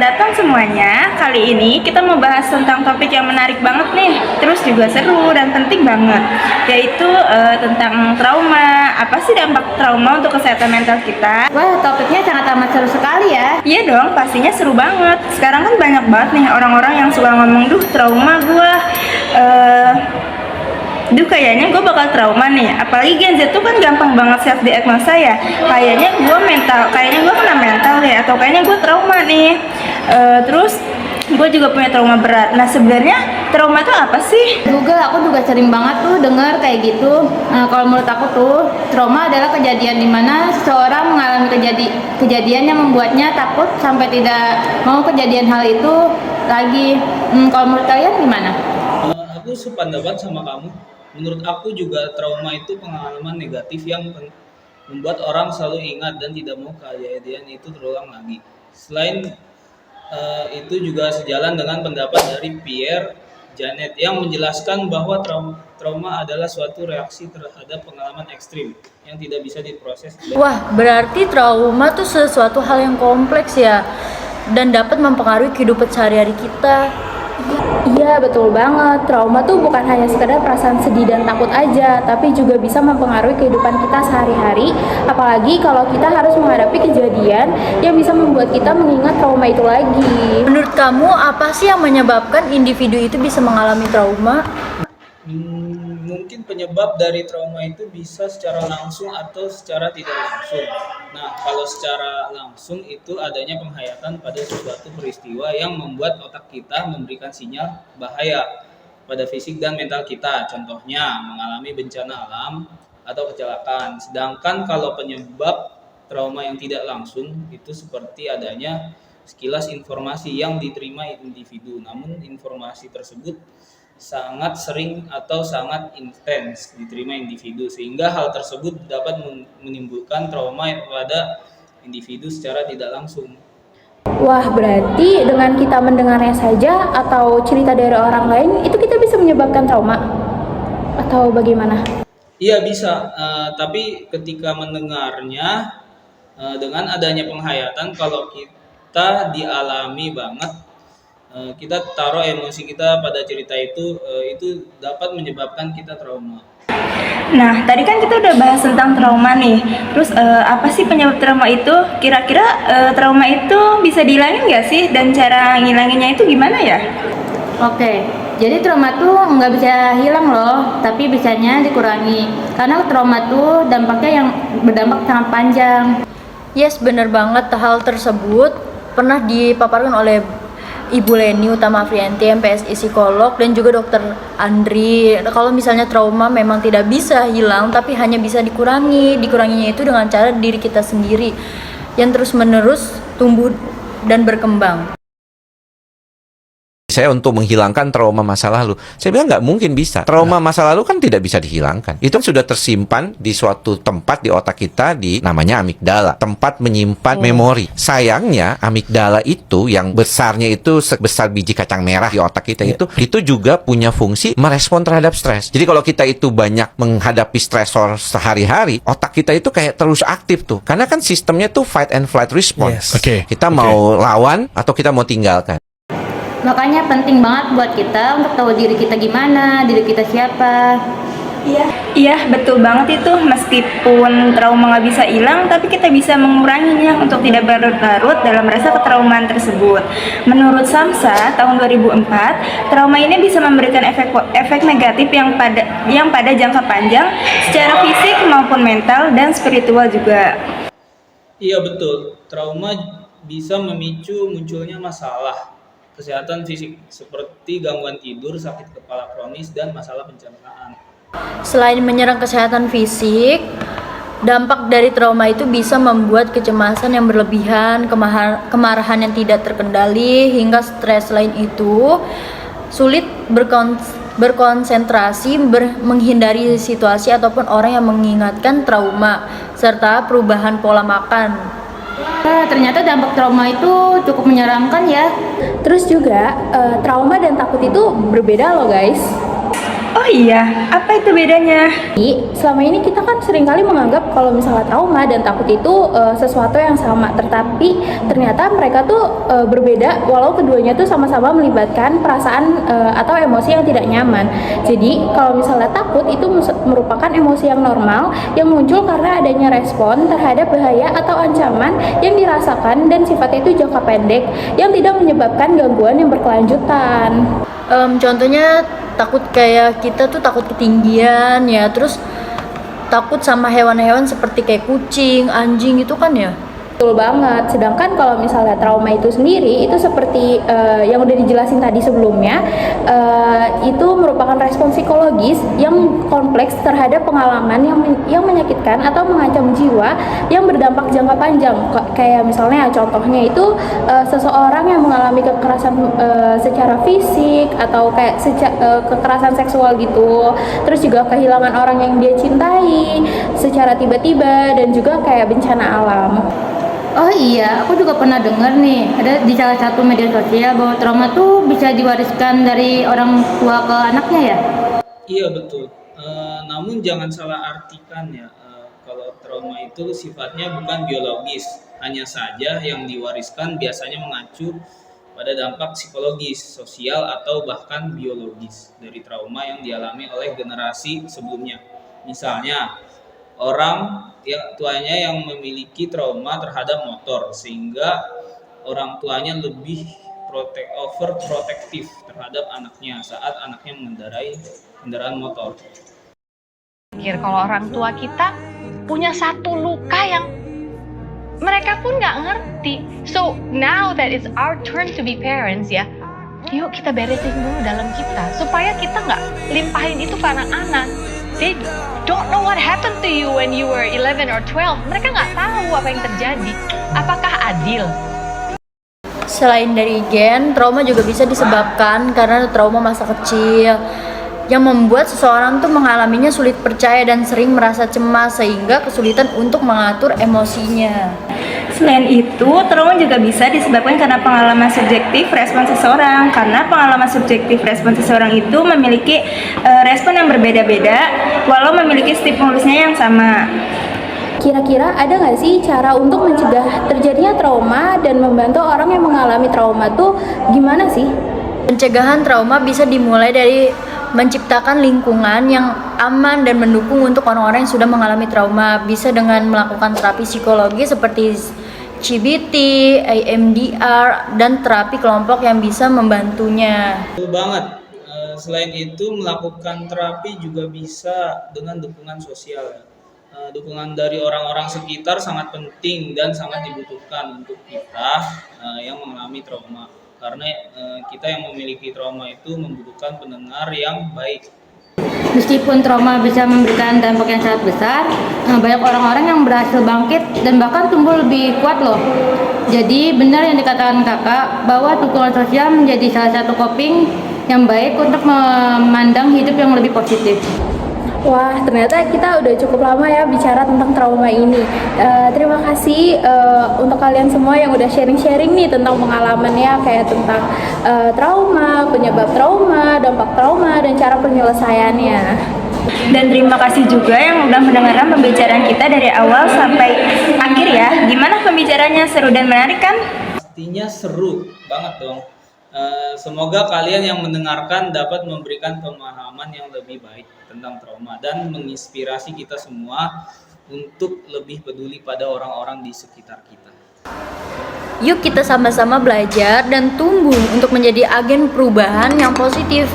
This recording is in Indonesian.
datang semuanya. Kali ini kita mau bahas tentang topik yang menarik banget nih, terus juga seru dan penting banget, yaitu tentang trauma. Apa sih dampak trauma untuk kesehatan mental kita? Wah, topiknya sangat amat seru sekali ya. Iya dong, pastinya seru banget. Sekarang kan banyak banget nih orang-orang yang suka ngomong, duh trauma gua, kayaknya gue bakal trauma nih. Apalagi Gen Z tuh kan gampang banget self diagnosa ya. Kayaknya gue kena mental ya, atau kayaknya gue trauma nih. Terus gue juga punya trauma berat. Nah sebenarnya trauma itu apa sih? Aku juga sering banget tuh dengar kayak gitu. Kalau menurut aku tuh, trauma adalah kejadian dimana seseorang mengalami kejadian yang membuatnya takut sampai tidak mau kejadian hal itu lagi. Kalau menurut kalian gimana? Aku sependapat sama kamu. Menurut aku juga trauma itu pengalaman negatif yang membuat orang selalu ingat dan tidak mau kejadian itu terulang lagi. Selain itu juga sejalan dengan pendapat dari Pierre Janet yang menjelaskan bahwa trauma adalah suatu reaksi terhadap pengalaman ekstrim yang tidak bisa diproses. Wah, berarti trauma tuh sesuatu hal yang kompleks ya, dan dapat mempengaruhi kehidupan sehari-hari kita. Iya, betul banget. Trauma tuh bukan hanya sekedar perasaan sedih dan takut aja, tapi juga bisa mempengaruhi kehidupan kita sehari-hari, apalagi kalau kita harus menghadapi kejadian yang bisa membuat kita mengingat trauma itu lagi. Menurut kamu, apa sih yang menyebabkan individu itu bisa mengalami trauma? Mungkin penyebab dari trauma itu bisa secara langsung atau secara tidak langsung. Nah, kalau secara langsung itu adanya penghayatan pada suatu peristiwa yang membuat otak kita memberikan sinyal bahaya pada fisik dan mental kita. Contohnya, mengalami bencana alam atau kecelakaan. Sedangkan kalau penyebab trauma yang tidak langsung itu seperti adanya sekilas informasi yang diterima individu. Namun informasi tersebut sangat sering atau sangat intens diterima individu, sehingga hal tersebut dapat menimbulkan trauma pada individu secara tidak langsung. Wah, berarti dengan kita mendengarnya saja atau cerita dari orang lain, itu kita bisa menyebabkan trauma? Atau bagaimana? Iya bisa, tapi ketika mendengarnya dengan adanya penghayatan, kalau kita dialami banget, kita taruh emosi kita pada cerita itu dapat menyebabkan kita trauma. Nah, tadi kan kita udah bahas tentang trauma nih. Terus apa sih penyebab trauma itu? Kira-kira trauma itu bisa dihilangin nggak sih? Dan cara ngilanginnya itu gimana ya? Oke, jadi trauma tuh nggak bisa hilang loh, tapi bisanya dikurangi. Karena trauma tuh dampaknya yang berdampak sangat panjang. Yes, bener banget. Hal tersebut pernah dipaparkan oleh Ibu Leni Utama Afrianti, MPSI psikolog, dan juga Dokter Andri. Kalau misalnya trauma memang tidak bisa hilang, tapi hanya bisa dikurangi. Dikuranginya itu dengan cara diri kita sendiri yang terus-menerus tumbuh dan berkembang. Saya untuk menghilangkan trauma masa lalu, saya bilang nggak mungkin bisa. Trauma masa lalu kan tidak bisa dihilangkan. Itu sudah tersimpan di suatu tempat di otak kita, di namanya amigdala, tempat menyimpan memori. Sayangnya amigdala itu yang besarnya itu sebesar biji kacang merah di otak kita itu juga punya fungsi merespon terhadap stres. Jadi kalau kita itu banyak menghadapi stresor sehari-hari, otak kita itu kayak terus aktif tuh. Karena kan sistemnya tuh fight and flight response. Kita mau lawan atau kita mau tinggalkan. Makanya penting banget buat kita untuk tahu diri kita gimana, diri kita siapa. Iya, betul banget itu. Meskipun trauma nggak bisa hilang, tapi kita bisa menguranginya untuk tidak berlarut-larut dalam rasa ketraumaan tersebut. Menurut Samsa, tahun 2004, trauma ini bisa memberikan efek negatif yang pada jangka panjang secara fisik maupun mental dan spiritual juga. Iya betul, trauma bisa memicu munculnya masalah kesehatan fisik seperti gangguan tidur, sakit kepala kronis, dan masalah pencernaan. Selain menyerang kesehatan fisik, dampak dari trauma itu bisa membuat kecemasan yang berlebihan, kemarahan yang tidak terkendali, hingga stres. Selain itu, sulit berkonsentrasi, menghindari situasi ataupun orang yang mengingatkan trauma, serta perubahan pola makan. Ternyata dampak trauma itu cukup menyeramkan ya. Terus juga, trauma dan takut itu berbeda loh guys. Oh iya, apa itu bedanya? Jadi, selama ini kita kan seringkali menganggap kalau misalnya trauma dan takut itu sesuatu yang sama, tetapi ternyata mereka tuh berbeda walau keduanya tuh sama-sama melibatkan perasaan atau emosi yang tidak nyaman. Jadi, kalau misalnya takut itu merupakan emosi yang normal yang muncul karena adanya respon terhadap bahaya atau ancaman yang dirasakan dan sifatnya itu jangka pendek yang tidak menyebabkan gangguan yang berkelanjutan. Contohnya takut kayak kita tuh takut ketinggian ya, terus takut sama hewan-hewan seperti kayak kucing, anjing gitu kan ya. Betul banget. Sedangkan kalau misalnya trauma itu sendiri itu seperti yang udah dijelasin tadi sebelumnya, itu merupakan respon psikologis yang kompleks terhadap pengalaman yang menyakitkan atau mengancam jiwa yang berdampak jangka panjang. Kayak misalnya contohnya itu seseorang yang mengalami kekerasan secara fisik atau kayak kekerasan seksual gitu. Terus juga kehilangan orang yang dia cintai secara tiba-tiba dan juga kayak bencana alam. Oh iya, aku juga pernah dengar nih, ada di salah satu media sosial bahwa trauma tuh bisa diwariskan dari orang tua ke anaknya ya? Iya betul. Namun jangan salah artikan ya, kalau trauma itu sifatnya bukan biologis, hanya saja yang diwariskan biasanya mengacu pada dampak psikologis, sosial, atau bahkan biologis dari trauma yang dialami oleh generasi sebelumnya. Misalnya, orang tuanya yang memiliki trauma terhadap motor sehingga orang tuanya lebih overprotektif terhadap anaknya saat anaknya mengendarai kendaraan motor. Pikir kalau orang tua kita punya satu luka yang mereka pun nggak ngerti. So now that it's our turn to be parents ya, yuk kita beresin dulu dalam kita supaya kita nggak limpahin itu ke anak-anak. They don't know what happened to you when you were 11 or 12. Mereka nggak tahu apa yang terjadi. Apakah adil? Selain dari gen, trauma juga bisa disebabkan karena trauma masa kecil yang membuat seseorang tuh mengalaminya sulit percaya dan sering merasa cemas sehingga kesulitan untuk mengatur emosinya. Selain itu, trauma juga bisa disebabkan karena pengalaman subjektif respon seseorang. Karena pengalaman subjektif respon seseorang itu memiliki respon yang berbeda-beda walau memiliki stimulusnya yang sama. Kira-kira ada nggak sih cara untuk mencegah terjadinya trauma dan membantu orang yang mengalami trauma tuh gimana sih? Pencegahan trauma bisa dimulai dari menciptakan lingkungan yang aman dan mendukung untuk orang-orang yang sudah mengalami trauma. Bisa dengan melakukan terapi psikologi seperti CBT, EMDR, dan terapi kelompok yang bisa membantunya. Betul banget. Selain itu, melakukan terapi juga bisa dengan dukungan sosial. Dukungan dari orang-orang sekitar sangat penting dan sangat dibutuhkan untuk kita yang mengalami trauma. Karena kita yang memiliki trauma itu membutuhkan pendengar yang baik. Meskipun trauma bisa memberikan dampak yang sangat besar, banyak orang-orang yang berhasil bangkit dan bahkan tumbuh lebih kuat loh. Jadi benar yang dikatakan kakak bahwa dukungan sosial menjadi salah satu coping yang baik untuk memandang hidup yang lebih positif. Wah, ternyata kita udah cukup lama ya bicara tentang trauma ini. Terima kasih untuk kalian semua yang udah sharing-sharing nih tentang pengalamannya, kayak tentang trauma, penyebab trauma, dampak trauma, dan cara penyelesaiannya. Dan terima kasih juga yang udah mendengarkan pembicaraan kita dari awal sampai akhir ya. Gimana pembicaranya, seru dan menarik kan? Pastinya seru banget dong. Semoga kalian yang mendengarkan dapat memberikan pemahaman yang lebih baik tentang trauma dan menginspirasi kita semua untuk lebih peduli pada orang-orang di sekitar kita. Yuk kita sama-sama belajar dan tumbuh untuk menjadi agen perubahan yang positif.